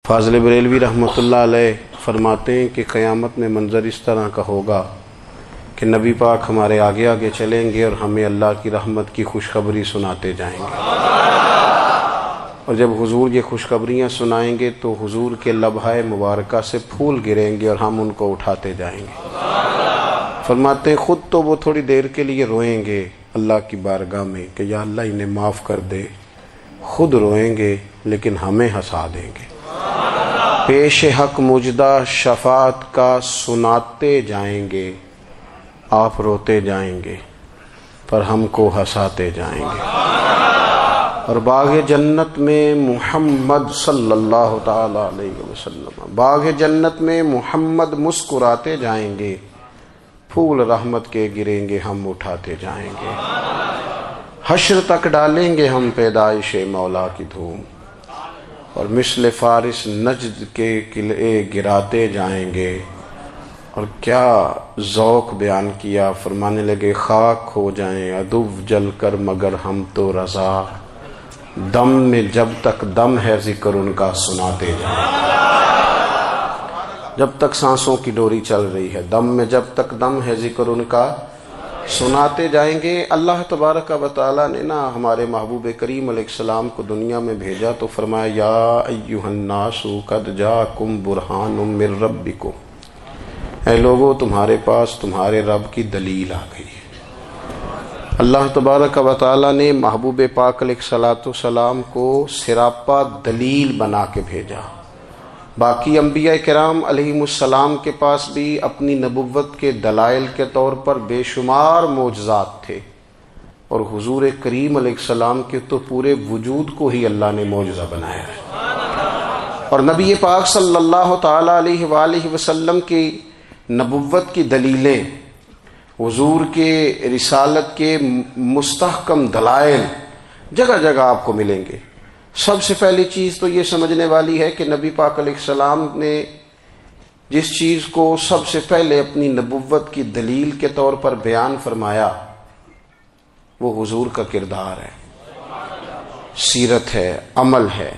فاضل بریلوی رحمۃ اللہ علیہ فرماتے ہیں کہ قیامت میں منظر اس طرح کا ہوگا کہ نبی پاک ہمارے آگے آگے چلیں گے اور ہمیں اللہ کی رحمت کی خوشخبری سناتے جائیں گے، اور جب حضور یہ خوشخبریاں سنائیں گے تو حضور کے لبھائے مبارکہ سے پھول گریں گے اور ہم ان کو اٹھاتے جائیں گے۔ فرماتے ہیں خود تو وہ تھوڑی دیر کے لیے روئیں گے اللہ کی بارگاہ میں کہ یا اللہ انہیں معاف کر دے، خود روئیں گے لیکن ہمیں ہنسا دیں گے۔ پیش حق مجدہ شفاعت کا سناتے جائیں گے، آپ روتے جائیں گے پر ہم کو ہنساتے جائیں گے۔ اور باغ جنت میں محمد صلی اللہ تعالی علیہ وسلم، باغ جنت میں محمد مسکراتے جائیں گے، پھول رحمت کے گریں گے ہم اٹھاتے جائیں گے۔ حشر تک ڈالیں گے ہم پیدائش مولا کی دھوم، اور مثل فارس نجد کے قلعے گراتے جائیں گے۔ اور کیا ذوق بیان کیا، فرمانے لگے خاک ہو جائیں عدو جل کر مگر ہم تو رضا، دم میں جب تک دم ہے ذکر ان کا سناتے جائیں گے۔ جب تک سانسوں کی ڈوری چل رہی ہے، دم میں جب تک دم ہے ذکر ان کا سناتے جائیں گے۔ اللہ تبارک و تعالیٰ نے ہمارے محبوب کریم علیہ السلام کو دنیا میں بھیجا تو فرمایا یا ایھا الناس قد جاءکم برہان من ربکم، اے لوگو تمہارے پاس تمہارے رب کی دلیل آ گئی ہے۔ اللہ تبارک و تعالیٰ نے محبوب پاک علیہ السلام کو سراپا دلیل بنا کے بھیجا۔ باقی انبیاء کرام علیہم السلام کے پاس بھی اپنی نبوت کے دلائل کے طور پر بے شمار معجزات تھے، اور حضور کریم علیہ السلام کے تو پورے وجود کو ہی اللہ نے معجزہ بنایا ہے۔ اور نبی پاک صلی اللہ تعالی علیہ وآلہ وسلم کی نبوت کی دلیلیں، حضور کے رسالت کے مستحکم دلائل جگہ جگہ آپ کو ملیں گے۔ سب سے پہلی چیز تو یہ سمجھنے والی ہے کہ نبی پاک علیہ السلام نے جس چیز کو سب سے پہلے اپنی نبوت کی دلیل کے طور پر بیان فرمایا وہ حضور کا کردار ہے، سیرت ہے، عمل ہے،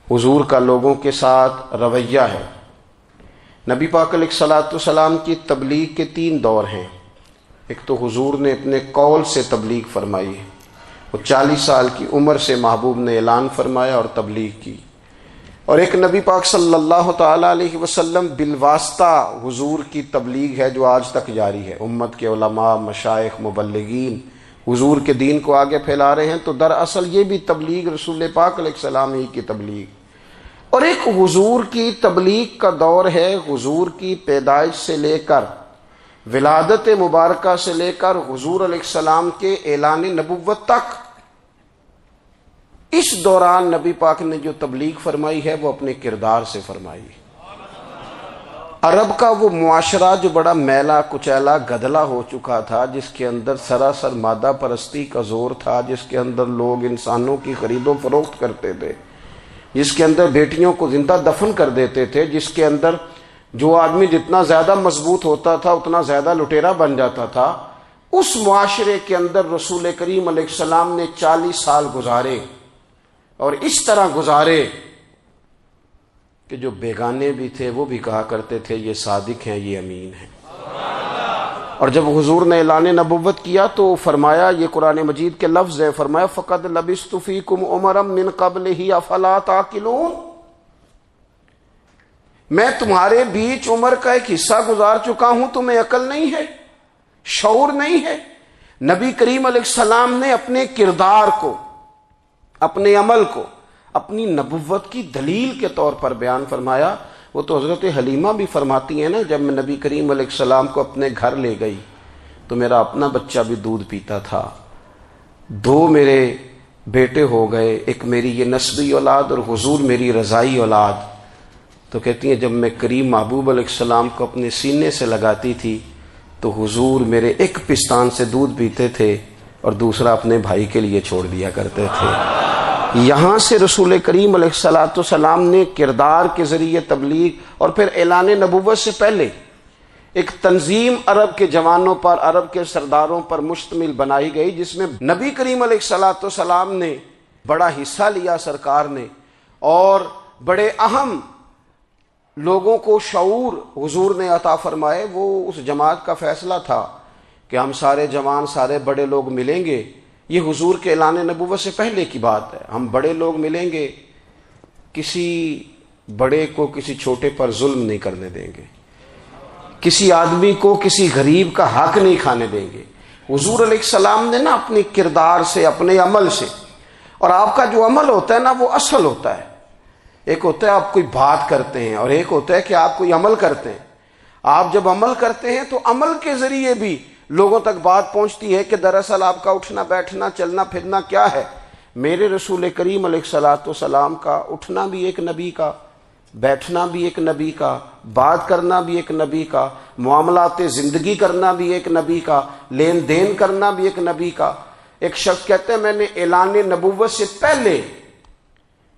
حضور کا لوگوں کے ساتھ رویہ ہے۔ نبی پاک علیہ السلام کی تبلیغ کے 3 دور ہیں۔ ایک تو حضور نے اپنے قول سے تبلیغ فرمائی، وہ 40 سال کی عمر سے محبوب نے اعلان فرمایا اور تبلیغ کی۔ اور ایک نبی پاک صلی اللہ تعالی علیہ وسلم بالواسطہ حضور کی تبلیغ ہے جو آج تک جاری ہے۔ امت کے علماء، مشائخ، مبلغین حضور کے دین کو آگے پھیلا رہے ہیں، تو دراصل یہ بھی تبلیغ رسول پاک علیہ السلام ہی کی تبلیغ۔ اور ایک حضور کی تبلیغ کا دور ہے، حضور کی پیدائش سے لے کر ولادت مبارکہ سے لے کر حضور علیہ السلام کے اعلان نبوت تک۔ اس دوران نبی پاک نے جو تبلیغ فرمائی ہے وہ اپنے کردار سے فرمائی۔ عرب کا وہ معاشرہ جو بڑا میلا کچیلا گدلا ہو چکا تھا، جس کے اندر سراسر مادہ پرستی کا زور تھا، جس کے اندر لوگ انسانوں کی خرید و فروخت کرتے تھے، جس کے اندر بیٹیوں کو زندہ دفن کر دیتے تھے، جس کے اندر جو آدمی جتنا زیادہ مضبوط ہوتا تھا اتنا زیادہ لٹیرا بن جاتا تھا، اس معاشرے کے اندر رسول کریم علیہ السلام نے 40 سال گزارے، اور اس طرح گزارے کہ جو بیگانے بھی تھے وہ بھی کہا کرتے تھے یہ صادق ہیں، یہ امین ہیں۔ اور جب حضور نے اعلان نبوت کیا تو فرمایا، یہ قرآن مجید کے لفظ ہے، فرمایا فَقَدْ لَبِثْتُ فِيكُمْ عُمَرًا مِّن قَبْلِهِ أَفَلَا تَعْقِلُونَ، میں تمہارے بیچ عمر کا ایک حصہ گزار چکا ہوں، تمہیں عقل نہیں ہے، شعور نہیں ہے۔ نبی کریم علیہ السلام نے اپنے کردار کو، اپنے عمل کو اپنی نبوت کی دلیل کے طور پر بیان فرمایا۔ وہ تو حضرت حلیمہ بھی فرماتی ہیں نا، جب میں نبی کریم علیہ السلام کو اپنے گھر لے گئی تو میرا اپنا بچہ بھی دودھ پیتا تھا، 2 میرے بیٹے ہو گئے، ایک میری یہ نسبی اولاد اور حضور میری رضائی اولاد۔ تو کہتی ہیں جب میں کریم محبوب علیہ السلام کو اپنے سینے سے لگاتی تھی تو حضور میرے ایک پستان سے دودھ پیتے تھے اور دوسرا اپنے بھائی کے لیے چھوڑ دیا کرتے تھے۔ یہاں سے رسول کریم علیہ السلام نے کردار کے ذریعے تبلیغ، اور پھر اعلان نبوت سے پہلے ایک تنظیم عرب کے جوانوں پر، عرب کے سرداروں پر مشتمل بنائی گئی، جس میں نبی کریم علیہ السلام نے بڑا حصہ لیا سرکار نے، اور بڑے اہم لوگوں کو شعور حضور نے عطا فرمائے، وہ اس جماعت کا فیصلہ تھا کہ ہم سارے جوان، سارے بڑے لوگ ملیں گے۔ یہ حضور کے اعلان نبوت سے پہلے کی بات ہے۔ ہم بڑے لوگ ملیں گے، کسی بڑے کو کسی چھوٹے پر ظلم نہیں کرنے دیں گے، کسی آدمی کو کسی غریب کا حق نہیں کھانے دیں گے۔ حضور علیہ السلام نے نا اپنی کردار سے، اپنے عمل سے، اور آپ کا جو عمل ہوتا ہے نا وہ اصل ہوتا ہے۔ ایک ہوتا ہے آپ کوئی بات کرتے ہیں اور ایک ہوتا ہے کہ آپ کوئی عمل کرتے ہیں۔ آپ جب عمل کرتے ہیں تو عمل کے ذریعے بھی لوگوں تک بات پہنچتی ہے کہ دراصل آپ کا اٹھنا بیٹھنا چلنا پھرنا کیا ہے۔ میرے رسول کریم علیہ الصلوۃ والسلام کا اٹھنا بھی ایک نبی کا، بیٹھنا بھی ایک نبی کا، بات کرنا بھی ایک نبی کا، معاملات زندگی کرنا بھی ایک نبی کا، لین دین کرنا بھی ایک نبی کا۔ ایک شخص کہتے ہیں میں نے اعلان نبوت سے پہلے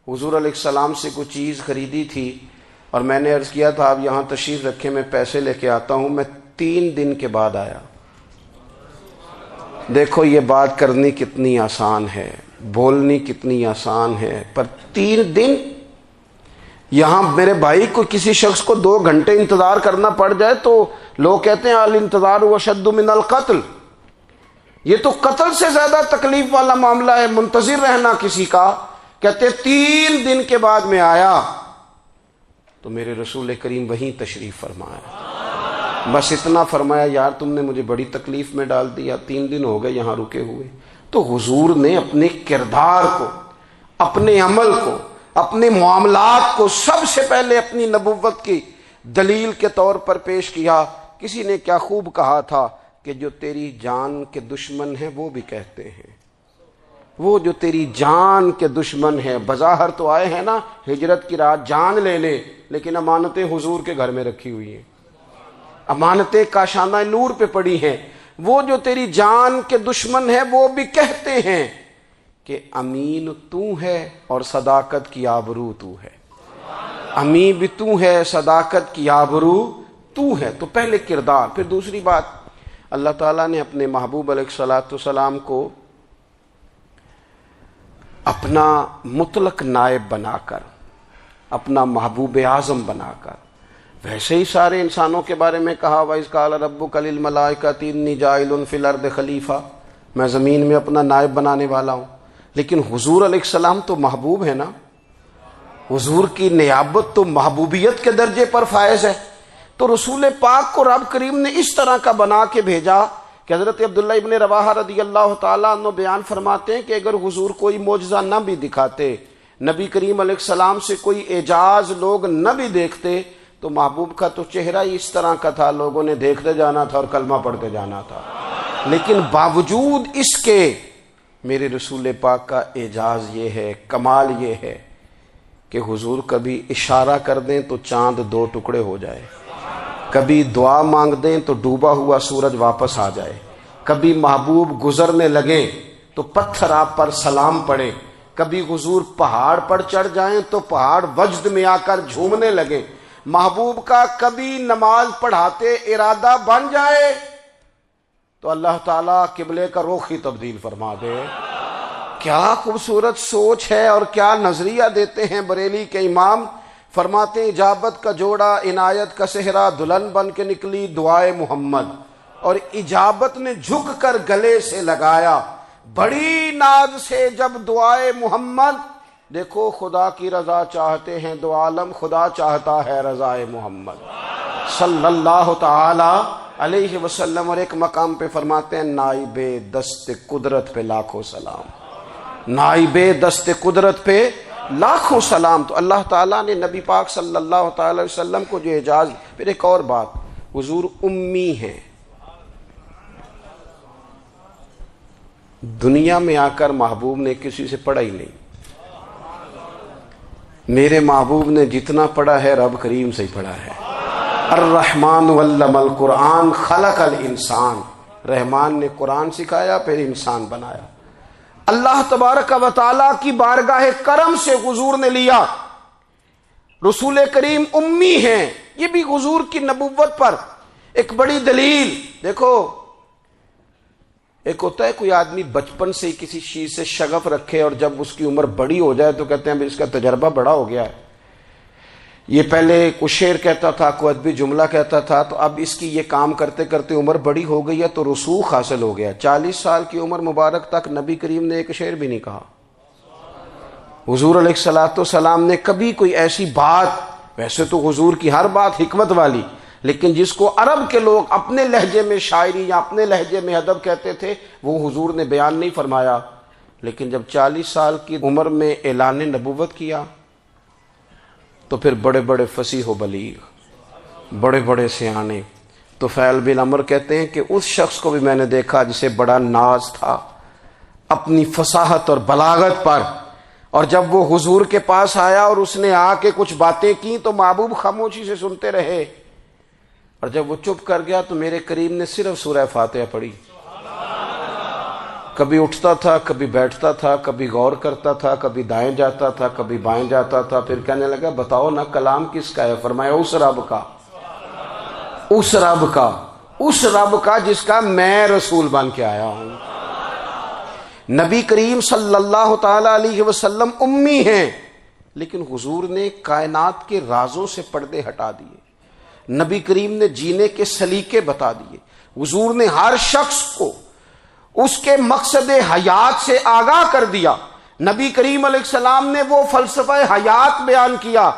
حضور علیہ السلام سے کوئی چیز خریدی تھی اور میں نے عرض کیا تھا آپ یہاں تشریف رکھیں، میں پیسے لے کے آتا ہوں۔ میں 3 دن کے بعد آیا۔ دیکھو یہ بات کرنی کتنی آسان ہے، بولنی کتنی آسان ہے، پر 3 دن یہاں میرے بھائی کو کسی شخص کو 2 گھنٹے انتظار کرنا پڑ جائے تو لوگ کہتے ہیں الانتظار اشد من القتل، یہ تو قتل سے زیادہ تکلیف والا معاملہ ہے منتظر رہنا کسی کا۔ کہتے 3 دن کے بعد میں آیا تو میرے رسول کریم وہیں تشریف فرمایا، بس اتنا فرمایا یار تم نے مجھے بڑی تکلیف میں ڈال دیا، 3 دن ہو گئے یہاں رکے ہوئے۔ تو حضور نے اپنے کردار کو، اپنے عمل کو، اپنے معاملات کو سب سے پہلے اپنی نبوت کی دلیل کے طور پر پیش کیا۔ کسی نے کیا خوب کہا تھا کہ جو تیری جان کے دشمن ہیں وہ بھی کہتے ہیں، وہ جو تیری جان کے دشمن ہیں، بظاہر تو آئے ہیں نا ہجرت کی رات جان لے لے، لیکن امانتیں حضور کے گھر میں رکھی ہوئی ہیں، امانتیں کاشانہ نور پہ پڑی ہیں۔ وہ جو تیری جان کے دشمن ہیں وہ بھی کہتے ہیں کہ امین تو ہے اور صداقت کی آبرو تو ہے، امین بھی تو ہے، صداقت کی آبرو تو ہے۔ تو پہلے کردار، پھر دوسری بات، اللہ تعالیٰ نے اپنے محبوب علیہ الصلوۃ والسلام کو اپنا مطلق نائب بنا کر، اپنا محبوب اعظم بنا کر، ویسے ہی سارے انسانوں کے بارے میں کہا وَإِذْ قَالَ رَبُّكَ لِلْمَلَائِكَةِ إِنِّي جَاعِلٌ فِي الْأَرْضِ خلیفہ، میں زمین میں اپنا نائب بنانے والا ہوں۔ لیکن حضور علیہ السلام تو محبوب ہے نا، حضور کی نیابت تو محبوبیت کے درجے پر فائز ہے۔ تو رسول پاک کو رب کریم نے اس طرح کا بنا کے بھیجا کہ حضرت عبداللہ ابن رواحہ رضی اللہ تعالیٰ عنہ بیان فرماتے ہیں کہ اگر حضور کوئی معجزہ نہ بھی دکھاتے، نبی کریم علیہ السلام سے کوئی اعجاز لوگ نہ بھی دیکھتے، تو محبوب کا تو چہرہ ہی اس طرح کا تھا، لوگوں نے دیکھتے جانا تھا اور کلمہ پڑھتے جانا تھا۔ لیکن باوجود اس کے میرے رسول پاک کا اعجاز یہ ہے، کمال یہ ہے کہ حضور کبھی اشارہ کر دیں تو چاند 2 ٹکڑے ہو جائے، کبھی دعا مانگ دیں تو ڈوبا ہوا سورج واپس آ جائے، کبھی محبوب گزرنے لگیں تو پتھر آپ پر سلام پڑے، کبھی حضور پہاڑ پر چڑھ جائیں تو پہاڑ وجد میں آ کر جھومنے لگے، محبوب کا کبھی نماز پڑھاتے ارادہ بن جائے تو اللہ تعالیٰ قبلے کا رخ ہی تبدیل فرما دے۔ کیا خوبصورت سوچ ہے اور کیا نظریہ دیتے ہیں بریلی کے امام۔ فرماتے ہیں اجابت کا جوڑا عنایت کا صحرا، دلہن بن کے نکلی دعائے محمد، اور اجابت نے جھک کر گلے سے لگایا بڑی ناز سے جب دعائے محمد۔ دیکھو خدا کی رضا چاہتے ہیں دو عالم، خدا چاہتا ہے رضائے محمد صلی اللہ تعالی علیہ وسلم۔ اور ایک مقام پہ فرماتے ہیں نائب دست قدرت پہ لاکھوں سلام، نائب دست قدرت پہ لاکھوں سلام۔ تو اللہ تعالیٰ نے نبی پاک صلی اللہ تعالی علیہ وسلم کو جو اعجاز۔ پھر ایک اور بات، حضور امی ہیں، دنیا میں آ کر محبوب نے کسی سے پڑھا ہی نہیں۔ میرے محبوب نے جتنا پڑھا ہے رب کریم سے ہی پڑھا ہے۔ الرحمن علم القرآن خلق الانسان، رحمان نے قرآن سکھایا پھر انسان بنایا۔ اللہ تبارک و تعالیٰ کی بارگاہ کرم سے حضور نے لیا۔ رسول کریم امی ہیں، یہ بھی حضور کی نبوت پر ایک بڑی دلیل۔ دیکھو ایک ہوتا ہے کوئی آدمی بچپن سے کسی چیز سے شغف رکھے اور جب اس کی عمر بڑی ہو جائے تو کہتے ہیں اس کا تجربہ بڑا ہو گیا ہے، یہ پہلے کچھ شعر کہتا تھا، کوئی ادبی جملہ کہتا تھا، تو اب اس کی یہ کام کرتے کرتے عمر بڑی ہو گئی ہے تو رسوخ حاصل ہو گیا۔ 40 سال کی عمر مبارک تک نبی کریم نے ایک شعر بھی نہیں کہا۔ حضور علیہ الصلوۃ والسلام نے کبھی کوئی ایسی بات، ویسے تو حضور کی ہر بات حکمت والی، لیکن جس کو عرب کے لوگ اپنے لہجے میں شاعری یا اپنے لہجے میں ادب کہتے تھے، وہ حضور نے بیان نہیں فرمایا۔ لیکن جب 40 سال کی عمر میں اعلان نبوت کیا تو پھر بڑے بڑے فصیح و بلیغ، بڑے بڑے سیانے طفیل بن عمرو کہتے ہیں کہ اس شخص کو بھی میں نے دیکھا جسے بڑا ناز تھا اپنی فصاحت اور بلاغت پر، اور جب وہ حضور کے پاس آیا اور اس نے آ کے کچھ باتیں کی تو محبوب خاموشی سے سنتے رہے، اور جب وہ چپ کر گیا تو میرے کریم نے صرف سورہ فاتحہ پڑھی۔ کبھی اٹھتا تھا، کبھی بیٹھتا تھا، کبھی غور کرتا تھا، کبھی دائیں جاتا تھا، کبھی بائیں جاتا تھا، پھر کہنے لگا بتاؤ نا کلام کس کا ہے؟ فرمایا اس رب کا، اس رب کا، اس رب کا جس کا میں رسول بن کے آیا ہوں۔ نبی کریم صلی اللہ تعالی علیہ وسلم امی ہیں، لیکن حضور نے کائنات کے رازوں سے پردے ہٹا دیے، نبی کریم نے جینے کے سلیقے بتا دیے، حضور نے ہر شخص کو اس کے مقصد حیات سے آگاہ کر دیا۔ نبی کریم علیہ السلام نے وہ فلسفہ حیات بیان کیا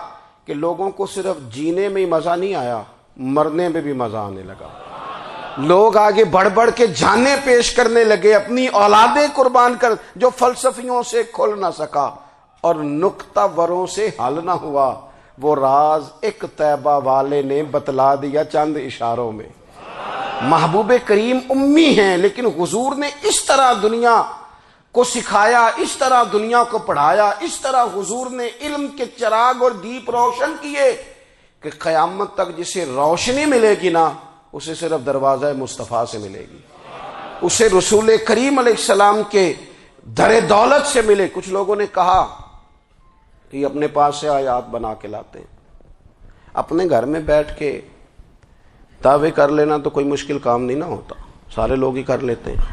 کہ لوگوں کو صرف جینے میں ہی مزہ نہیں آیا، مرنے میں بھی مزہ آنے لگا۔ لوگ آگے بڑھ بڑھ کے جانیں پیش کرنے لگے، اپنی اولادیں قربان کر، جو فلسفیوں سے کھل نہ سکا اور نکتہ وروں سے حل نہ ہوا، وہ راز ایک طیبہ والے نے بتلا دیا چند اشاروں میں۔ محبوب کریم امی ہیں، لیکن حضور نے اس طرح دنیا کو سکھایا، اس طرح دنیا کو پڑھایا، اس طرح حضور نے علم کے چراغ اور دیپ روشن کیے کہ قیامت تک جسے روشنی ملے گی نا، اسے صرف دروازہ مصطفیٰ سے ملے گی، اسے رسول کریم علیہ السلام کے در دولت سے ملے۔ کچھ لوگوں نے کہا کہ یہ اپنے پاس سے آیات بنا کے لاتے ہیں، اپنے گھر میں بیٹھ کے دعوے کر لینا تو کوئی مشکل کام نہیں نہ ہوتا، سارے لوگ ہی کر لیتے ہیں۔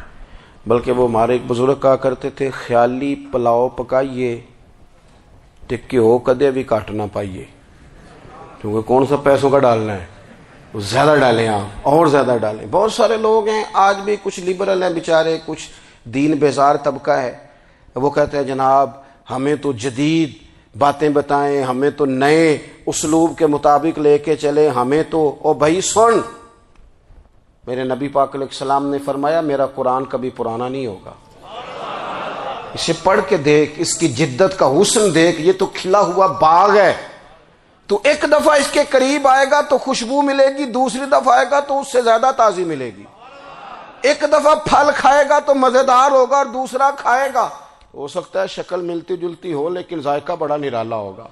بلکہ وہ ہمارے ایک بزرگ کہا کرتے تھے، خیالی پلاؤ پکائیے ٹکی ہو کدے بھی کاٹ نہ پائیے، کیونکہ کون سا پیسوں کا ڈالنا ہے، زیادہ ڈالیں آپ اور زیادہ ڈالیں۔ بہت سارے لوگ ہیں آج بھی، کچھ لبرل ہیں بیچارے، کچھ دین بیزار طبقہ ہے، وہ کہتے ہیں جناب ہمیں تو جدید باتیں بتائیں، ہمیں تو نئے اسلوب کے مطابق لے کے چلے، ہمیں تو او بھائی سن، میرے نبی پاک علیہ السلام نے فرمایا میرا قرآن کبھی پرانا نہیں ہوگا، اسے پڑھ کے دیکھ، اس کی جدت کا حسن دیکھ، یہ تو کھلا ہوا باغ ہے، تو ایک دفعہ اس کے قریب آئے گا تو خوشبو ملے گی، دوسری دفعہ آئے گا تو اس سے زیادہ تازی ملے گی، ایک دفعہ پھل کھائے گا تو مزیدار ہوگا اور دوسرا کھائے گا ہو سکتا ہے شکل ملتی جلتی ہو لیکن ذائقہ بڑا نرالا ہوگا۔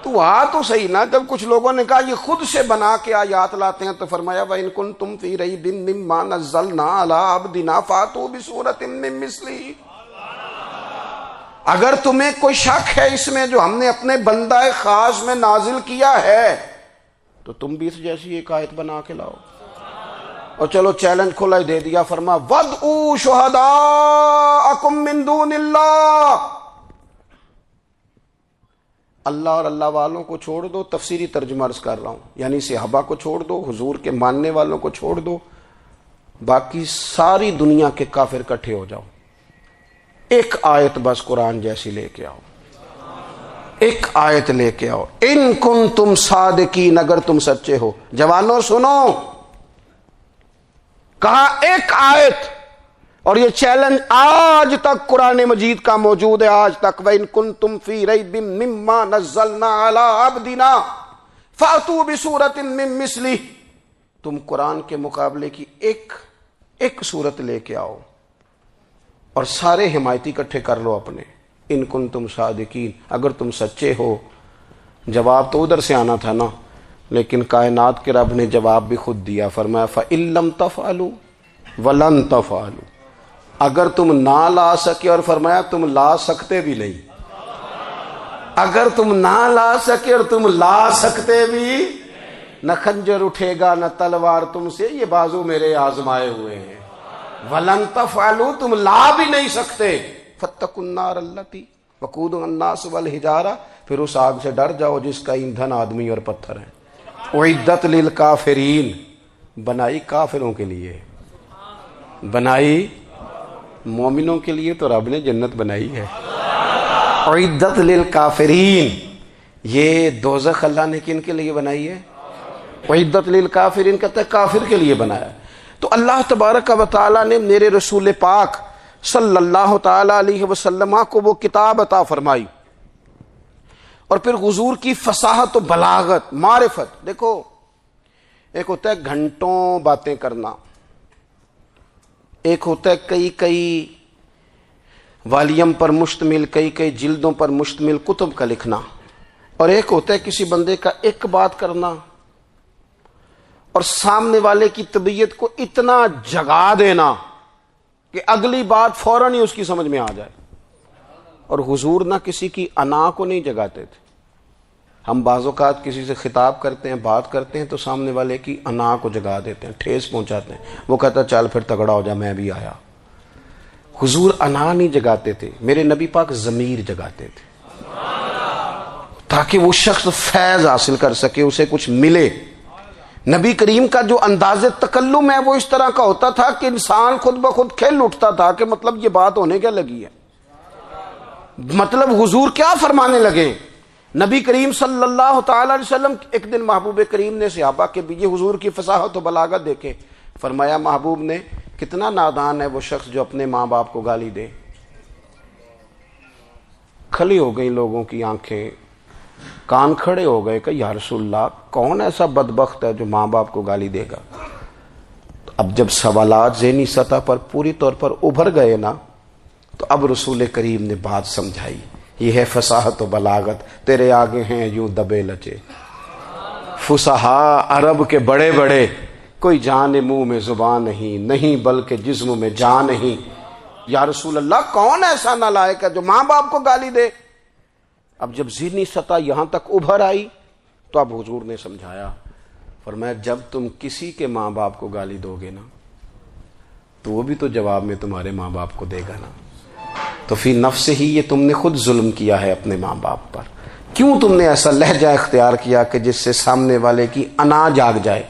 تو تو صحیح نا، جب کچھ لوگوں نے کہا یہ خود سے بنا کے آیات لاتے ہیں تو فرمایا وَإِن كُنتُمْ فِي رَيْبٍ مِّمَّا نَزَّلْنَا عَلَىٰ عَبْدِنَا فَأْتُوا بِسُورَةٍ مِّن مِّثْلِهِ، اگر تمہیں کوئی شک ہے اس میں جو ہم نے اپنے بندہ خاص میں نازل کیا ہے تو تم بھی اس جیسی ایک آیت بنا کے لاؤ۔ اور چلو چیلنج کھلا ہی دے دیا، فرما وَادْعُوا شُهَدَاءَكُم مِّن دُونِ اللَّهِ، اللہ اور اللہ والوں کو چھوڑ دو، تفسیری ترجمہ عرض کر رہا ہوں، یعنی صحابہ کو چھوڑ دو، حضور کے ماننے والوں کو چھوڑ دو، باقی ساری دنیا کے کافر اکٹھے ہو جاؤ، ایک آیت بس قرآن جیسی لے کے آؤ، ایک آیت لے کے آؤ، ان کنتم صادقین، اگر تم سچے ہو۔ جوانوں سنو، کہا ایک آیت، اور یہ چیلنج آج تک قرآن مجید کا موجود ہے، آج تک وَإِن كُنتُمْ فِي رَيْبٍ مِّمَّا نَزَّلْنَا عَلَىٰ عَبْدِنَا فَأْتُوا بِسُورَةٍ مِّن مِّثْلِهِ، تم قرآن کے مقابلے کی ایک صورت لے کے آؤ اور سارے حمایتی اکٹھے کر لو اپنے، ان کنتم صادقین، اگر تم سچے ہو۔ جواب تو ادھر سے آنا تھا نا، لیکن کائنات کے رب نے جواب بھی خود دیا، فرمایا فَإِن لَّمْ تَفْعَلُوا وَلَن تَفْعَلُوا، اگر تم نہ لا سکے، اور فرمایا تم لا سکتے بھی نہیں، اگر تم نہ لا سکے اور تم لا سکتے بھی، نہ خنجر اٹھے گا نہ تلوار تم سے، یہ بازو میرے آزمائے ہوئے ہیں، وَلَن تَفْعَلُوا، تم لا بھی نہیں سکتے، فَاتَّقُوا النَّارَ الَّتِي وَقُودُهَا النَّاسُ وَالْحِجَارَةُ، پھر اس آگ سے ڈر جاؤ جس کا ایندھن آدمی اور پتھر ہے۔ اعدت للکافرین، بنائی کافروں کے لیے، بنائی مومنوں کے لیے تو رب نے جنت بنائی ہے۔ اعدت للکافرین، یہ دوزخ اللہ نے کن کے لیے بنائی ہے؟ اعدت للکافرین کہتا ہے کافر کے لیے بنایا۔ تو اللہ تبارک و تعالی نے میرے رسول پاک صلی اللہ تعالی علیہ وسلم کو وہ کتاب عطا فرمائی، اور پھر حضور کی فصاحت و بلاغت، معرفت۔ دیکھو ایک ہوتا ہے گھنٹوں باتیں کرنا، ایک ہوتا ہے کئی کئی والیم پر مشتمل، کئی کئی جلدوں پر مشتمل کتب کا لکھنا، اور ایک ہوتا ہے کسی بندے کا ایک بات کرنا اور سامنے والے کی طبیعت کو اتنا جگا دینا کہ اگلی بات فوراً ہی اس کی سمجھ میں آ جائے۔ اور حضور نہ کسی کی انا کو نہیں جگاتے تھے۔ ہم بعض اوقات کسی سے خطاب کرتے ہیں، بات کرتے ہیں تو سامنے والے کی انا کو جگا دیتے ہیں، ٹھیس پہنچاتے ہیں، وہ کہتا ہے چل پھر تگڑا ہو جا میں بھی آیا۔ حضور انا نہیں جگاتے تھے، میرے نبی پاک ضمیر جگاتے تھے تاکہ وہ شخص فیض حاصل کر سکے، اسے کچھ ملے۔ نبی کریم کا جو انداز تکلم ہے وہ اس طرح کا ہوتا تھا کہ انسان خود بخود کھل اٹھتا تھا کہ مطلب یہ بات ہونے کیا لگی ہے، مطلب حضور کیا فرمانے لگے۔ نبی کریم صلی اللہ تعالی علیہ وسلم، ایک دن محبوب کریم نے صحابہ کے بیچ حضور کی فصاحت و بلاغت دیکھے، فرمایا محبوب نے کتنا نادان ہے وہ شخص جو اپنے ماں باپ کو گالی دے۔ کھلی ہو گئی لوگوں کی آنکھیں، کان کھڑے ہو گئے کہ یا رسول اللہ کون ایسا بدبخت ہے جو ماں باپ کو گالی دے گا۔ اب جب سوالات ذہنی سطح پر پوری طور پر ابھر گئے نا، تو اب رسول کریم نے بات سمجھائی۔ یہ ہے فصاحت و بلاغت، تیرے آگے ہیں یوں دبے لچے فصحاء عرب کے بڑے بڑے، کوئی جان منہ میں زبان نہیں، نہیں بلکہ جسم میں جان نہیں۔ یا رسول اللہ کون ایسا نالائق ہے جو ماں باپ کو گالی دے؟ اب جب ذہنی سطح یہاں تک ابھر آئی تو اب حضور نے سمجھایا، فرمایا جب تم کسی کے ماں باپ کو گالی دو گے نا تو وہ بھی تو جواب میں تمہارے ماں باپ کو دے گا نا، تو فی نفس ہی یہ تم نے خود ظلم کیا ہے اپنے ماں باپ پر۔ کیوں تم نے ایسا لہجہ اختیار کیا کہ جس سے سامنے والے کی انا جاگ جائے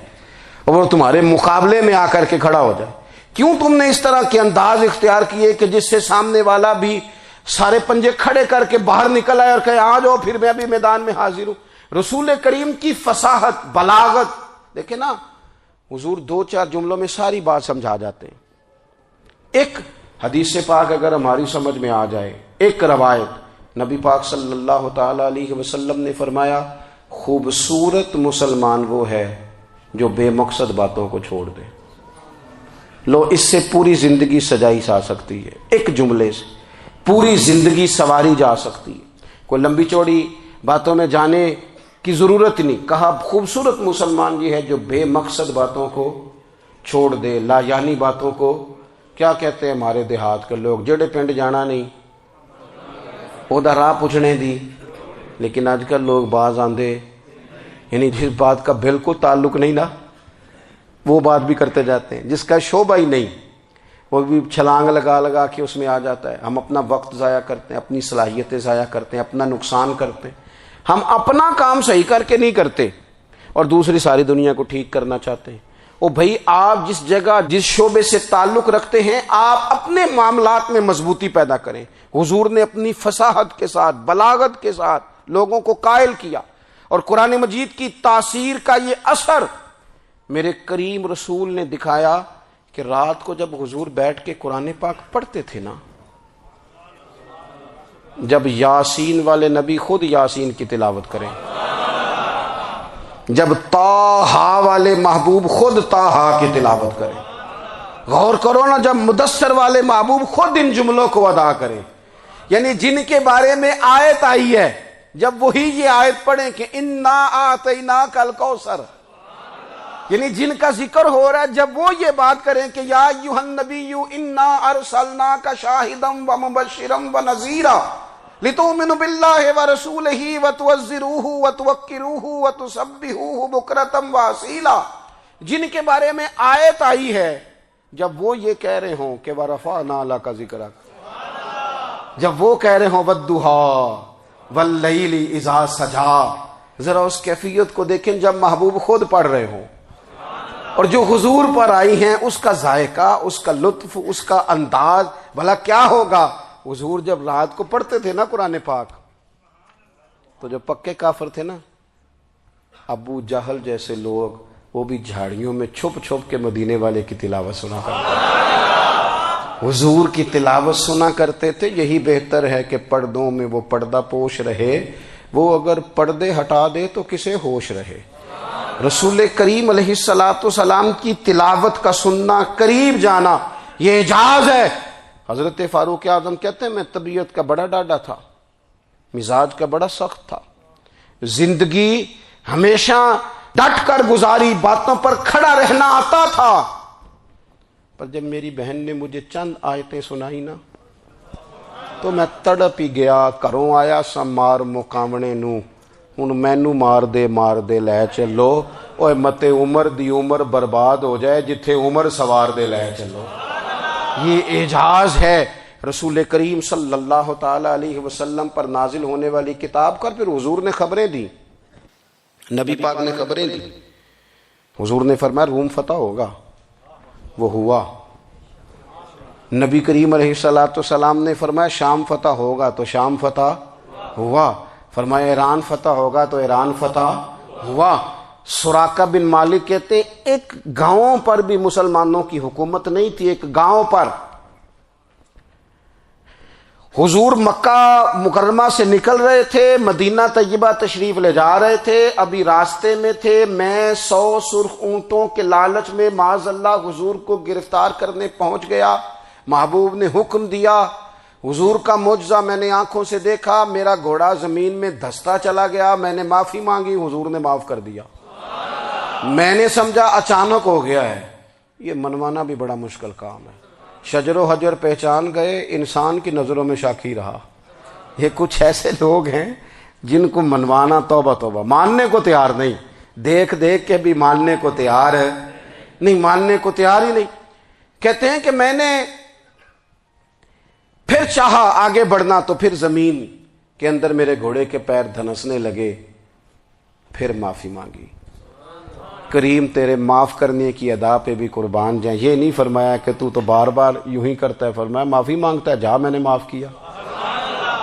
اور وہ تمہارے مقابلے میں آ کر کے کھڑا ہو جائے؟ کیوں تم نے اس طرح کے انداز اختیار کیے کہ جس سے سامنے والا بھی سارے پنجے کھڑے کر کے باہر نکل آئے اور کہے آ جاؤ پھر میں بھی میدان میں حاضر ہوں؟ رسول کریم کی فصاحت بلاغت دیکھیں نا، حضور دو چار جملوں میں ساری بات سمجھا جاتے ہیں۔ ایک حدیث پاک اگر ہماری سمجھ میں آ جائے، ایک روایت نبی پاک صلی اللہ تعالی علیہ وسلم نے فرمایا خوبصورت مسلمان وہ ہے جو بے مقصد باتوں کو چھوڑ دے۔ لو اس سے پوری زندگی سجائی جا سکتی ہے، ایک جملے سے پوری زندگی سواری جا سکتی ہے، کوئی لمبی چوڑی باتوں میں جانے کی ضرورت نہیں۔ کہا خوبصورت مسلمان یہ ہے جو بے مقصد باتوں کو چھوڑ دے، لا یعنی باتوں کو، کیا کہتے ہیں ہمارے دیہات کے لوگ، جڑے پنڈ جانا نہیں اودا راہ پوچھنے دی، لیکن آج کل لوگ باز آندے یعنی جس بات کا بالکل تعلق نہیں نا وہ بات بھی کرتے جاتے ہیں، جس کا شعبہ ہی نہیں وہ بھی چھلانگ لگا لگا کے اس میں آ جاتا ہے۔ ہم اپنا وقت ضائع کرتے ہیں، اپنی صلاحیتیں ضائع کرتے ہیں، اپنا نقصان کرتے ہیں۔ ہم اپنا کام صحیح کر کے نہیں کرتے اور دوسری ساری دنیا کو ٹھیک کرنا چاہتے ہیں۔ او بھائی آپ جس جگہ جس شعبے سے تعلق رکھتے ہیں آپ اپنے معاملات میں مضبوطی پیدا کریں۔ حضور نے اپنی فصاحت کے ساتھ بلاغت کے ساتھ لوگوں کو قائل کیا، اور قرآن مجید کی تاثیر کا یہ اثر میرے کریم رسول نے دکھایا کہ رات کو جب حضور بیٹھ کے قرآن پاک پڑھتے تھے نا، جب یاسین والے نبی خود یاسین کی تلاوت کریں، جب طٰہٰ والے محبوب خود طٰہٰ کی تلاوت کریں، غور کرو نا جب مدثر والے محبوب خود ان جملوں کو ادا کریں، یعنی جن کے بارے میں آیت آئی ہے جب وہی یہ آیت پڑھیں کہ انا اعطیناک الکوثر، یعنی جن کا ذکر ہو رہا ہے جب وہ یہ بات کریں کہ یا ایھا النبی انا ارسلناک شاہدا ومبشرا ونذیرا لتؤمنوا باللہ ورسولہ وتعزروہ وتوقروہ وتسبحوہ بکرۃ واصیلا، جن کے بارے میں آیت آئی ہے جب وہ یہ کہہ رہے ہوں کہ ورفعنا لک ذکرک، جب وہ کہہ رہے ہوں والضحیٰ واللیل اذا سجا. ذرا اس کیفیت کو دیکھیں جب محبوب خود پڑھ رہے ہوں، اور جو حضور پر آئی ہیں اس کا ذائقہ، اس کا لطف، اس کا انداز بھلا کیا ہوگا. حضور جب رات کو پڑھتے تھے نا قرآن پاک، تو جو پکے کافر تھے نا، ابو جہل جیسے لوگ، وہ بھی جھاڑیوں میں چھپ چھپ کے مدینے والے کی تلاوت سنا کرتے تھے، حضور کی تلاوت سنا کرتے تھے. یہی بہتر ہے کہ پردوں میں وہ پردہ پوش رہے، وہ اگر پردے ہٹا دے تو کسے ہوش رہے. رسول کریم علیہ السلام کی تلاوت کا سننا، قریب جانا، یہ اعجاز ہے. حضرت فاروق اعظم کہتے ہیں میں طبیعت کا بڑا ڈاڈا تھا، مزاج کا بڑا سخت تھا، زندگی ہمیشہ ڈٹ کر گزاری، باتوں پر کھڑا رہنا آتا تھا، پر جب میری بہن نے مجھے چند آیتیں سنائی نا تو میں تڑپ ہی گیا. گھروں آیا سا مار مقامنے نو، ہن مینو مار دے لے چلو. اوے متے عمر دی عمر برباد ہو جائے جتھے عمر سوار دے لے چلو. یہ اعجاز ہے رسول کریم صلی اللہ تعالی علیہ وسلم پر نازل ہونے والی کتاب کا. پھر حضور نے خبریں دی، نبی پاک نے خبریں دی. حضور نے فرمایا روم فتح ہوگا، وہ ہوا. نبی کریم علیہ السلام نے فرمایا شام فتح ہوگا، تو شام فتح ہوا. فرمایا ایران فتح ہوگا، تو ایران فتح ہوا. سراقہ بن مالک کہتے ایک گاؤں پر بھی مسلمانوں کی حکومت نہیں تھی. ایک گاؤں پر حضور مکہ مکرمہ سے نکل رہے تھے، مدینہ طیبہ تشریف لے جا رہے تھے. ابھی راستے میں تھے، میں 100 سرخ اونٹوں کے لالچ میں معاذ اللہ حضور کو گرفتار کرنے پہنچ گیا. محبوب نے حکم دیا، حضور کا معجزہ میں نے آنکھوں سے دیکھا، میرا گھوڑا زمین میں دھستا چلا گیا. میں نے معافی مانگی، حضور نے معاف کر دیا. میں نے سمجھا اچانک ہو گیا ہے. یہ منوانا بھی بڑا مشکل کام ہے. شجر و حجر پہچان گئے، انسان کی نظروں میں شاکی رہا. یہ کچھ ایسے لوگ ہیں جن کو منوانا توبہ توبہ، ماننے کو تیار نہیں، دیکھ دیکھ کے بھی ماننے کو تیار ہے نہیں، ماننے کو تیار ہی نہیں. کہتے ہیں کہ میں نے پھر چاہا آگے بڑھنا، تو پھر زمین کے اندر میرے گھوڑے کے پیر دھنسنے لگے. پھر معافی مانگی. کریم تیرے معاف کرنے کی ادا پہ بھی قربان جائیں. یہ نہیں فرمایا کہ تو بار بار یوں ہی کرتا ہے، فرمایا معافی مانگتا ہے جا میں نے معاف کیا.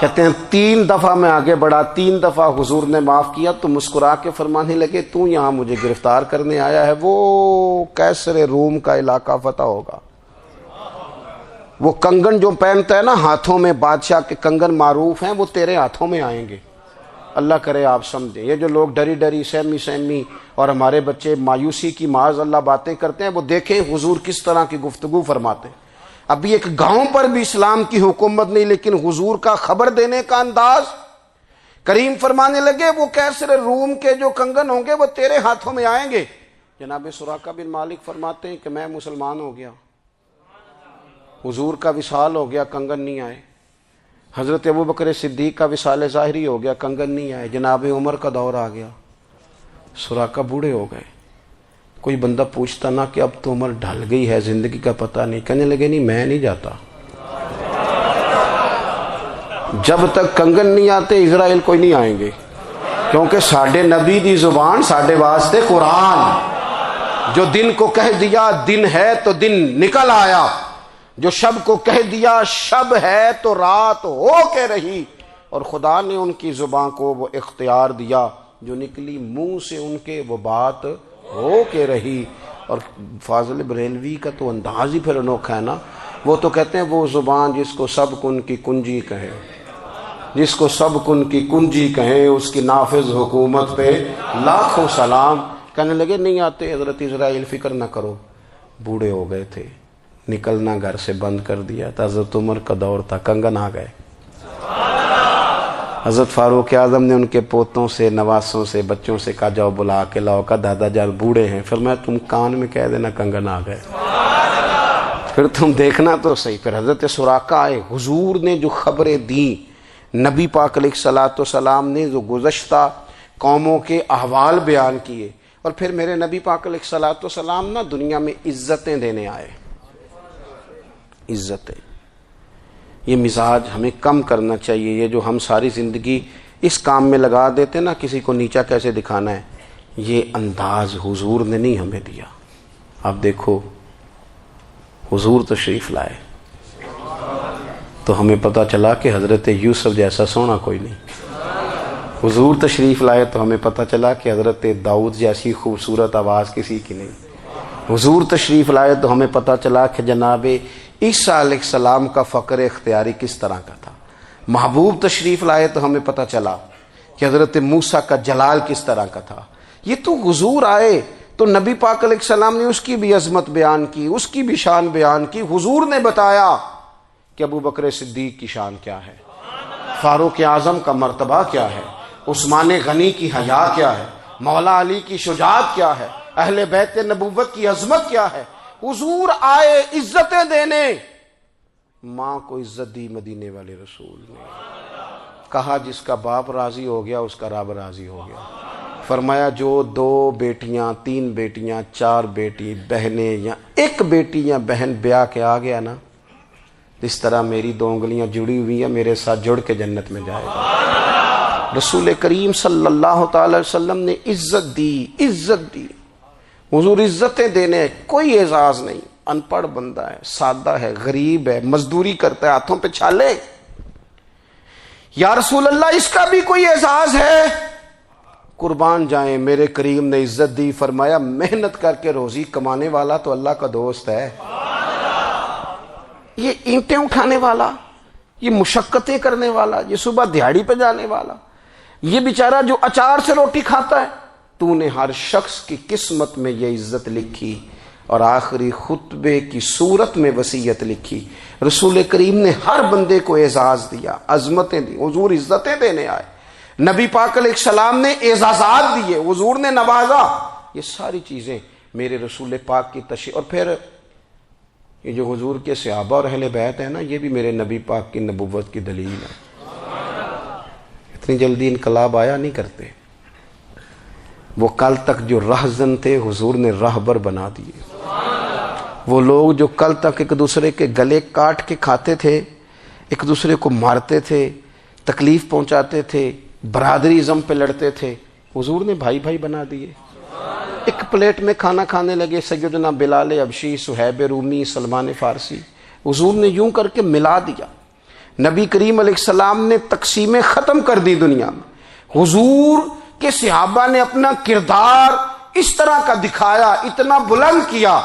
کہتے ہیں 3 دفعہ میں آگے بڑھا، 3 دفعہ حضور نے معاف کیا. تو مسکرا کے فرمانے لگے تو یہاں مجھے گرفتار کرنے آیا ہے، وہ کیسر روم کا علاقہ فتح ہوگا. وہ کنگن جو پہنتا ہے نا ہاتھوں میں، بادشاہ کے کنگن معروف ہیں، وہ تیرے ہاتھوں میں آئیں گے. اللہ کرے آپ سمجھیں. یہ جو لوگ ڈری ڈری سہمی اور ہمارے بچے مایوسی کی معاذ اللہ باتیں کرتے ہیں، وہ دیکھیں حضور کس طرح کی گفتگو فرماتے ہیں. ابھی ایک گاؤں پر بھی اسلام کی حکومت نہیں، لیکن حضور کا خبر دینے کا انداز. کریم فرمانے لگے وہ کیسر روم کے جو کنگن ہوں گے وہ تیرے ہاتھوں میں آئیں گے. جناب سراقہ بن مالک فرماتے ہیں کہ میں مسلمان ہو گیا، حضور کا وصال ہو گیا، کنگن نہیں آئے. حضرت ابوبکر صدیق کا وصال ظاہری ہو گیا، کنگن نہیں آئے. جناب عمر کا دور آ گیا، سراقہ بوڑھے ہو گئے. کوئی بندہ پوچھتا نا کہ اب تو عمر ڈھل گئی ہے، زندگی کا پتہ نہیں. کہنے لگے نہیں میں نہیں جاتا، جب تک کنگن نہیں آتے اسرائیل کوئی نہیں آئیں گے. کیونکہ ساڈے نبی دی زبان ساڈے واسطے قرآن. جو دن کو کہہ دیا دن ہے تو دن نکل آیا، جو شب کو کہہ دیا شب ہے تو رات ہو کے رہی. اور خدا نے ان کی زبان کو وہ اختیار دیا، جو نکلی منہ سے ان کے وہ بات ہو کے رہی. اور فاضل بریلوی کا تو انداز ہی پھر انوکھا ہے نا. وہ تو کہتے ہیں وہ زبان جس کو سب کن کی کنجی کہے، جس کو سب کن کی کنجی کہیں، اس کی نافذ حکومت پہ لاکھوں سلام. کہنے لگے نہیں آتے. حضرت اسرائیل فکر نہ کرو، بوڑھے ہو گئے تھے، نکلنا گھر سے بند کر دیا تھا. حضرت عمر کا دور تھا، کنگن آ گئے. حضرت فاروق اعظم نے ان کے پوتوں سے، نواسوں سے، بچوں سے کہا جاؤ بلا کے لاؤ. کا دادا جان بوڑھے ہیں. پھر میں تم کان میں کہہ دینا کنگن آ گئے، پھر تم دیکھنا تو صحیح. پھر حضرت سراقہ آئے. حضور نے جو خبریں دیں، نبی پاک علیہ الصلوۃ والسلام نے جو گزشتہ قوموں کے احوال بیان کیے، اور پھر میرے نبی پاک علیہ الصلوۃ والسلام نا دنیا میں عزتیں دینے آئے. عزتیں، یہ مزاج ہمیں کم کرنا چاہیے. یہ جو ہم ساری زندگی اس کام میں لگا دیتے نا کسی کو نیچا کیسے دکھانا ہے، یہ انداز حضور نے نہیں ہمیں دیا۔ اب دیکھو حضور تشریف لائے تو ہمیں پتہ چلا کہ حضرت یوسف جیسا سونا کوئی نہیں، حضور تشریف لائے تو ہمیں پتہ چلا کہ حضرت داؤد جیسی خوبصورت آواز کسی کی نہیں، حضور تشریف لائے تو ہمیں پتہ چلا کہ جناب عیسیٰ علیہ السلام کا فقر اختیاری کس طرح کا تھا، محبوب تشریف لائے تو ہمیں پتہ چلا کہ حضرت موسیٰ کا جلال کس طرح کا تھا۔ یہ تو حضور آئے تو نبی پاک علیہ السلام نے اس کی بھی عظمت بیان کی، اس کی بھی شان بیان کی، حضور نے بتایا کہ ابو بکر صدیق کی شان کیا ہے، فاروق اعظم کا مرتبہ کیا ہے، عثمان غنی کی حیا کیا ہے، مولا علی کی شجاعت کیا ہے، اہل بیت نبوت کی عظمت کیا ہے۔ حضور آئے عزتیں دینے، ماں کو عزت دی مدینے والے رسول نے، کہا جس کا باپ راضی ہو گیا اس کا رب راضی ہو گیا، فرمایا جو 2 بیٹیاں 3 بیٹیاں 4 بیٹی بہنیں یا 1 بیٹی یا بہن بیاہ کے آ گیا نا، اس طرح میری 2 انگلیاں جڑی ہوئی ہیں، میرے ساتھ جڑ کے جنت میں جائے گا۔ رسول کریم صلی اللہ تعالی وسلم نے عزت دی، حضور عزتیں دینے، کوئی اعزاز نہیں، ان پڑھ بندہ ہے، سادہ ہے، غریب ہے، مزدوری کرتا ہے، ہاتھوں پہ چھالے، یا رسول اللہ اس کا بھی کوئی اعزاز ہے؟ قربان جائیں، میرے کریم نے عزت دی، فرمایا محنت کر کے روزی کمانے والا تو اللہ کا دوست ہے، یہ اینٹیں اٹھانے والا، یہ مشقتیں کرنے والا، یہ صبح دیہڑی پہ جانے والا، یہ بیچارہ جو اچار سے روٹی کھاتا ہے، تو نے ہر شخص کی قسمت میں یہ عزت لکھی اور آخری خطبے کی صورت میں وصیت لکھی۔ رسول کریم نے ہر بندے کو اعزاز دیا، عظمتیں دی، حضور عزتیں دینے آئے، نبی پاک علیہ السلام نے اعزازات دیے، حضور نے نوازا، یہ ساری چیزیں میرے رسول پاک کی تشریف۔ اور پھر یہ جو حضور کے صحابہ اور اہل بیت ہیں نا، یہ بھی میرے نبی پاک کی نبوت کی دلیل ہے۔ اتنی جلدی انقلاب آیا نہیں کرتے، وہ کل تک جو رہزن تھے حضور نے راہبر بنا دیے، وہ لوگ جو کل تک ایک دوسرے کے گلے کاٹ کے کھاتے تھے، ایک دوسرے کو مارتے تھے، تکلیف پہنچاتے تھے، برادری ازم پہ لڑتے تھے، حضور نے بھائی بھائی بنا دیے، ایک پلیٹ میں کھانا کھانے لگے، سیدنا بلال حبشی، صہیب رومی، سلمان فارسی، حضور نے یوں کر کے ملا دیا۔ نبی کریم علیہ السلام نے تقسیمیں ختم کر دی دنیا میں، حضور کے صحابہ نے اپنا کردار اس طرح کا دکھایا، اتنا بلند کیا،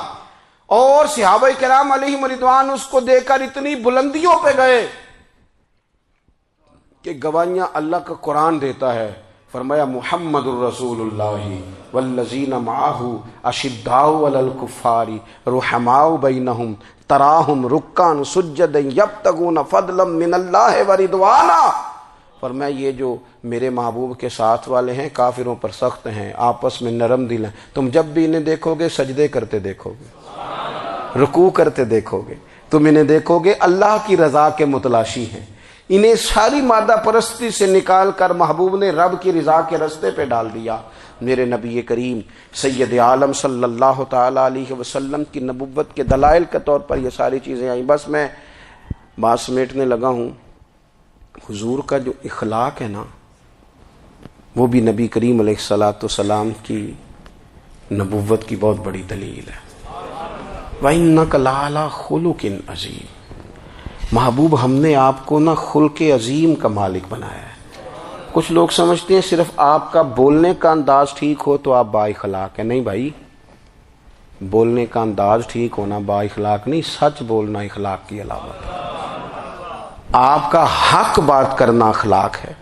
اور صحابہ کرام علیہم رضوان اس کو دے کر اتنی بلندیوں پہ گئے کہ گواہیاں اللہ کا قرآن دیتا ہے۔ فرمایا محمد الرسول اللہ والذین معہ اشداء علی الکفار رحماء بینہم تراہم رکعا سجدا یبتغون فضلا من اللہ ورضوانا۔ فرمایا یہ جو میرے محبوب کے ساتھ والے ہیں کافروں پر سخت ہیں، آپس میں نرم دل ہیں، تم جب بھی انہیں دیکھو گے سجدے کرتے دیکھو گے، رکوع کرتے دیکھو گے، تم انہیں دیکھو گے اللہ کی رضا کے متلاشی ہیں۔ انہیں ساری مادہ پرستی سے نکال کر محبوب نے رب کی رضا کے رستے پہ ڈال دیا۔ میرے نبی کریم سید عالم صلی اللہ تعالی علیہ وسلم کی نبوت کے دلائل کے طور پر یہ ساری چیزیں آئیں۔ بس میں بات سمیٹنے لگا ہوں۔ حضور کا جو اخلاق ہے نا، وہ بھی نبی کریم علیہ الصلاۃ والسلام کی نبوت کی بہت بڑی دلیل ہے۔ وَإِنَّكَ لَعَلَىٰ خُلُقٍ عَظِيمٍ، محبوب ہم نے آپ کو نا خلق عظیم کا مالک بنایا ہے۔ کچھ لوگ سمجھتے ہیں صرف آپ کا بولنے کا انداز ٹھیک ہو تو آپ با اخلاق ہیں۔ نہیں بھائی، بولنے کا انداز ٹھیک ہونا با اخلاق نہیں، سچ بولنا اخلاق کی علامت ہے۔ آپ کا حق بات کرنا اخلاق ہے،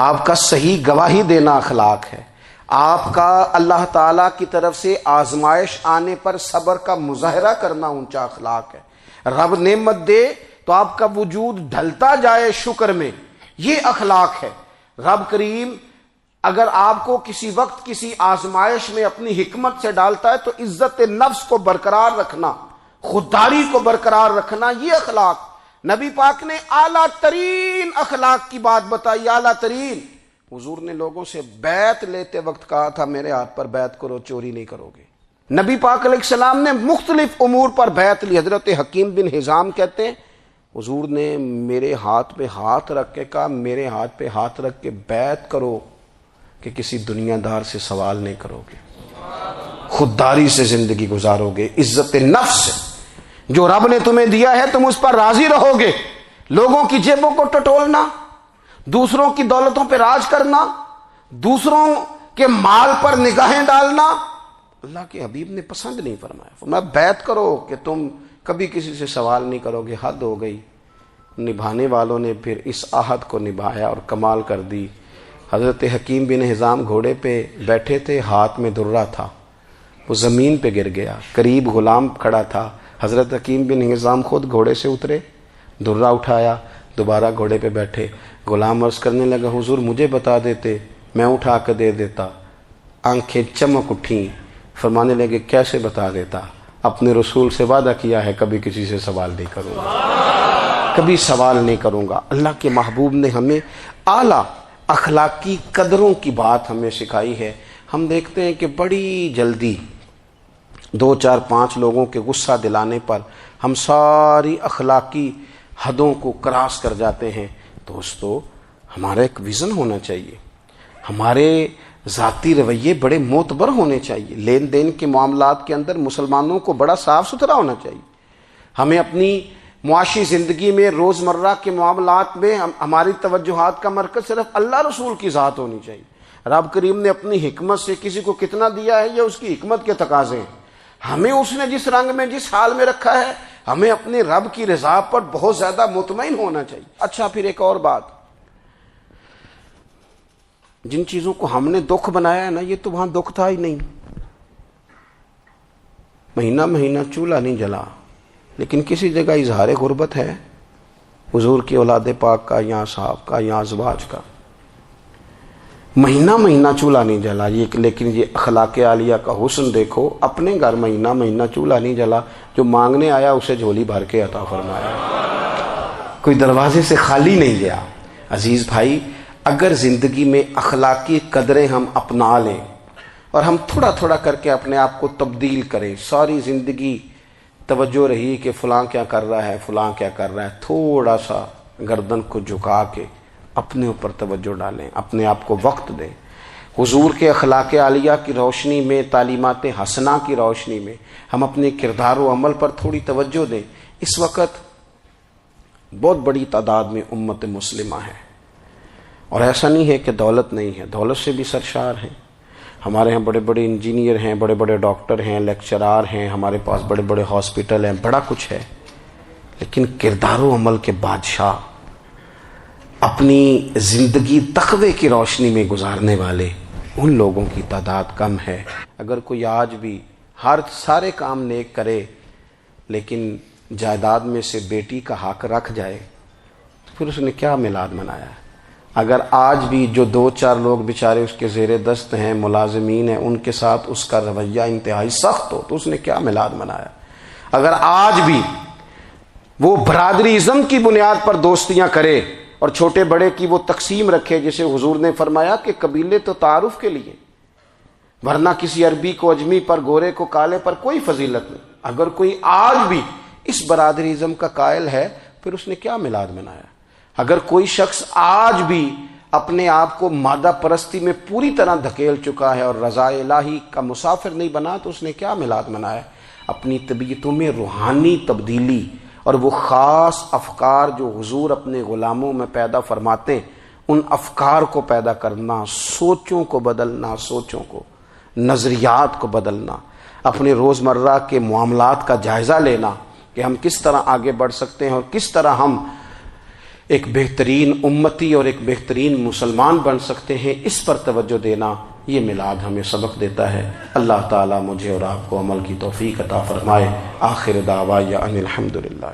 آپ کا صحیح گواہی دینا اخلاق ہے، آپ کا اللہ تعالیٰ کی طرف سے آزمائش آنے پر صبر کا مظاہرہ کرنا اونچا اخلاق ہے۔ رب نعمت دے تو آپ کا وجود ڈھلتا جائے شکر میں، یہ اخلاق ہے۔ رب کریم اگر آپ کو کسی وقت کسی آزمائش میں اپنی حکمت سے ڈالتا ہے تو عزت نفس کو برقرار رکھنا، خودداری کو برقرار رکھنا، یہ اخلاق۔ نبی پاک نے اعلیٰ ترین اخلاق کی بات بتائی، اعلیٰ ترین۔ حضور نے لوگوں سے بیعت لیتے وقت کہا تھا میرے ہاتھ پر بیعت کرو، چوری نہیں کرو گے۔ نبی پاک علیہ السلام نے مختلف امور پر بیعت لی۔ حضرت حکیم بن حزام کہتے ہیں حضور نے میرے ہاتھ پہ ہاتھ رکھ کے کہا میرے ہاتھ پہ ہاتھ رکھ کے بیعت کرو کہ کسی دنیا دار سے سوال نہیں کرو گے، خودداری سے زندگی گزارو گے، عزت نفس سے، جو رب نے تمہیں دیا ہے تم اس پر راضی رہو گے، لوگوں کی جیبوں کو ٹٹولنا، دوسروں کی دولتوں پہ راج کرنا، دوسروں کے مال پر نگاہیں ڈالنا اللہ کے حبیب نے پسند نہیں فرمایا۔ فرمایا بیعت کرو کہ تم کبھی کسی سے سوال نہیں کرو گے۔ حد ہو گئی، نبھانے والوں نے پھر اس عہد کو نبھایا اور کمال کر دی۔ حضرت حکیم بن حزام گھوڑے پہ بیٹھے تھے، ہاتھ میں درہ تھا، وہ زمین پہ گر گیا، قریب غلام کھڑا تھا، حضرت حکیم بن حزام خود گھوڑے سے اترے، درہ اٹھایا، دوبارہ گھوڑے پہ بیٹھے۔ غلام عرض کرنے لگا حضور مجھے بتا دیتے میں اٹھا کے دے دیتا۔ آنکھیں چمک اٹھیں، فرمانے لگے کیسے بتا دیتا، اپنے رسول سے وعدہ کیا ہے کبھی کسی سے سوال نہیں کروں گا، کبھی سوال نہیں کروں گا۔ اللہ کے محبوب نے ہمیں اعلیٰ اخلاقی قدروں کی بات ہمیں سکھائی ہے۔ ہم دیکھتے ہیں کہ بڑی جلدی 2 4 5 لوگوں کے غصہ دلانے پر ہم ساری اخلاقی حدوں کو کراس کر جاتے ہیں۔ دوستو ہمارا ایک ویژن ہونا چاہیے، ہمارے ذاتی رویے بڑے معتبر ہونے چاہیے، لین دین کے معاملات کے اندر مسلمانوں کو بڑا صاف ستھرا ہونا چاہیے۔ ہمیں اپنی معاشی زندگی میں روزمرہ کے معاملات میں ہماری توجہات کا مرکز صرف اللہ رسول کی ذات ہونی چاہیے۔ رب کریم نے اپنی حکمت سے کسی کو کتنا دیا ہے یہ اس کی حکمت کے تقاضے ہیں، ہمیں اس نے جس رنگ میں جس حال میں رکھا ہے ہمیں اپنے رب کی رضا پر بہت زیادہ مطمئن ہونا چاہیے۔ اچھا پھر ایک اور بات، جن چیزوں کو ہم نے دکھ بنایا ہے نا یہ تو وہاں دکھ تھا ہی نہیں، مہینہ مہینہ چولہا نہیں جلا، لیکن کسی جگہ اظہار غربت ہے حضور کی اولاد پاک کا یا صحاب کا یا ازواج کا، مہینہ مہینہ چولہا نہیں جلا۔ لیکن یہ اخلاق عالیہ کا حسن دیکھو، اپنے گھر مہینہ مہینہ چولہا نہیں جلا، جو مانگنے آیا اسے جھولی بھر کے عطا فرمایا، کوئی دروازے سے خالی نہیں گیا۔ عزیز بھائی اگر زندگی میں اخلاقی قدریں ہم اپنا لیں اور ہم تھوڑا تھوڑا کر کے اپنے آپ کو تبدیل کریں، ساری زندگی توجہ رہی کہ فلاں کیا کر رہا ہے فلاں کیا کر رہا ہے، تھوڑا سا گردن کو جھکا کے اپنے اوپر توجہ ڈالیں، اپنے آپ کو وقت دیں، حضور کے اخلاق عالیہ کی روشنی میں، تعلیمات حسنہ کی روشنی میں ہم اپنے کردار و عمل پر تھوڑی توجہ دیں۔ اس وقت بہت بڑی تعداد میں امت مسلمہ ہے، اور ایسا نہیں ہے کہ دولت نہیں ہے، دولت سے بھی سرشار ہیں، ہمارے ہاں بڑے بڑے انجینئر ہیں، بڑے بڑے ڈاکٹر ہیں، لیکچرار ہیں، ہمارے پاس بڑے بڑے ہاسپٹل ہیں، بڑا کچھ ہے، لیکن کردار و عمل کے بادشاہ، اپنی زندگی تقوی کی روشنی میں گزارنے والے ان لوگوں کی تعداد کم ہے۔ اگر کوئی آج بھی سارے کام نیک کرے لیکن جائیداد میں سے بیٹی کا حق رکھ جائے تو پھر اس نے کیا میلاد منایا ہے؟ اگر آج بھی جو 2 4 لوگ بیچارے اس کے زیر دست ہیں، ملازمین ہیں، ان کے ساتھ اس کا رویہ انتہائی سخت ہو تو اس نے کیا میلاد منایا؟ اگر آج بھی وہ برادری ازم کی بنیاد پر دوستیاں کرے اور چھوٹے بڑے کی وہ تقسیم رکھے، جسے حضور نے فرمایا کہ قبیلے تو تعارف کے لیے، ورنہ کسی عربی کو اجمی پر، گورے کو کالے پر کوئی فضیلت نہیں۔ اگر کوئی آج بھی اس برادری ازم کا قائل ہے پھر اس نے کیا میلاد منایا؟ اگر کوئی شخص آج بھی اپنے آپ کو مادہ پرستی میں پوری طرح دھکیل چکا ہے اور رضا الہی کا مسافر نہیں بنا تو اس نے کیا میلاد منایا؟ اپنی طبیعتوں میں روحانی تبدیلی اور وہ خاص افکار جو حضور اپنے غلاموں میں پیدا فرماتے ہیں، ان افکار کو پیدا کرنا، سوچوں کو بدلنا، سوچوں کو، نظریات کو بدلنا، اپنے روزمرہ کے معاملات کا جائزہ لینا کہ ہم کس طرح آگے بڑھ سکتے ہیں اور کس طرح ہم ایک بہترین امتی اور ایک بہترین مسلمان بن سکتے ہیں، اس پر توجہ دینا، یہ میلاد ہمیں سبق دیتا ہے۔ اللہ تعالیٰ مجھے اور آپ کو عمل کی توفیق عطا فرمائے۔ آخر دعوایا ان الحمدللہ۔